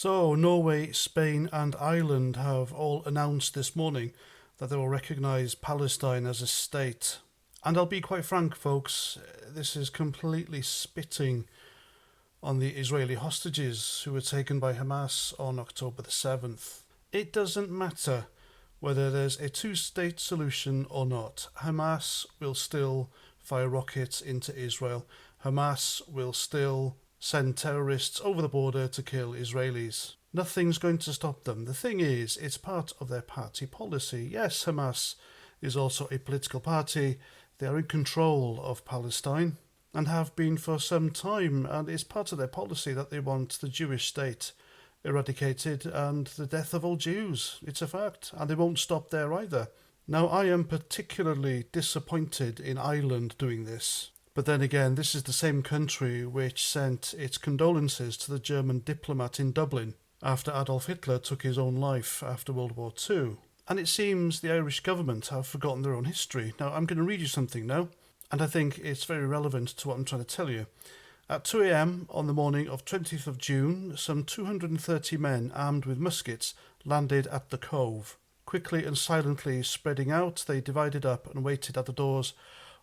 So, Norway, Spain, and Ireland have all announced this morning that they will recognise Palestine as a state. And I'll be quite frank, folks, this is completely spitting on the Israeli hostages who were taken by Hamas on October the 7th. It doesn't matter whether there's a two-state solution or not. Hamas will still fire rockets into Israel. Hamas will still send terrorists over the border to kill Israelis. Nothing's going to stop them. The thing is, it's part of their party policy. Yes, Hamas is also a political party. They are in control of Palestine and have been for some time, and it's part of their policy that they want the Jewish state eradicated and the death of all Jews. It's a fact, and they won't stop there either. Now, I am particularly disappointed in Ireland doing this. But then again, this is the same country which sent its condolences to the German diplomat in Dublin after Adolf Hitler took his own life after World War II. And it seems the Irish government have forgotten their own history. Now, I'm going to read you something now, and I think it's very relevant to what I'm trying to tell you. At 2 a.m. on the morning of 20th of June, some 230 men armed with muskets landed at the Cove. Quickly and silently spreading out, they divided up and waited at the doors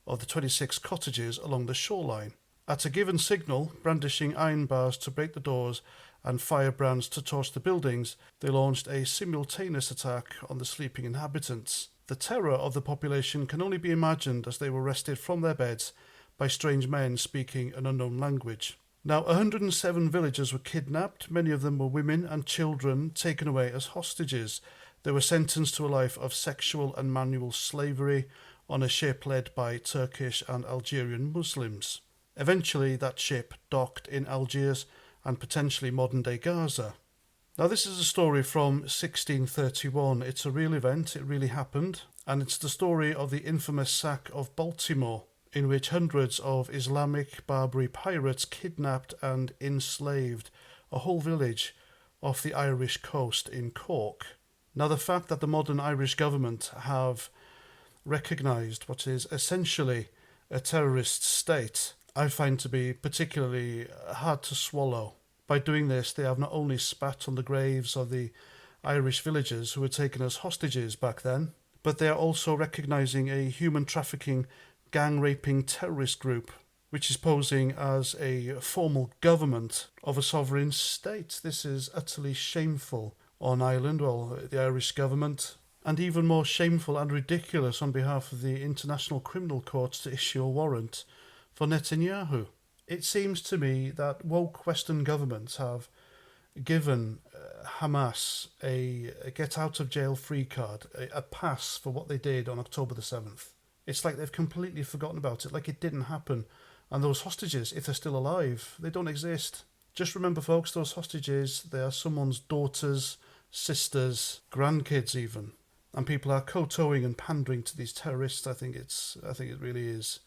of the 26 cottages along the shoreline. At a given signal, brandishing iron bars to break the doors and firebrands to torch the buildings, they launched a simultaneous attack on the sleeping inhabitants. The terror of the population can only be imagined as they were wrested from their beds by strange men speaking an unknown language. Now, 107 villagers were kidnapped. Many of them were women and children taken away as hostages. They were sentenced to a life of sexual and manual slavery on a ship led by Turkish and Algerian Muslims. Eventually, that ship docked in Algiers and potentially modern-day Gaza. Now, this is a story from 1631. It's a real event, it really happened, and it's the story of the infamous sack of Baltimore, in which hundreds of Islamic Barbary pirates kidnapped and enslaved a whole village off the Irish coast in Cork. Now, the fact that the modern Irish government have recognised what is essentially a terrorist state, I find to be particularly hard to swallow. By doing this, they have not only spat on the graves of the Irish villagers who were taken as hostages back then, but they are also recognising a human trafficking, gang-raping terrorist group, which is posing as a formal government of a sovereign state. This is utterly shameful on Ireland, well, the Irish government, and even more shameful and ridiculous on behalf of the International Criminal Court to issue a warrant for Netanyahu. It seems to me that woke Western governments have given Hamas a get-out-of-jail-free card, a pass for what they did on October the 7th. It's like they've completely forgotten about it, like it didn't happen. And those hostages, if they're still alive, they don't exist. Just remember, folks, those hostages, they are someone's daughters, sisters, grandkids even. And people are kowtowing and pandering to these terrorists. I think it really is.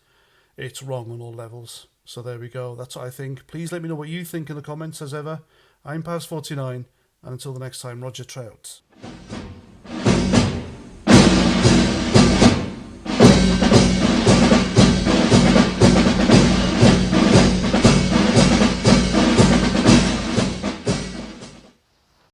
It's wrong on all levels. So there we go. That's what I think. Please let me know what you think in the comments as ever. I'm Paz49, and until the next time, Roger Trout.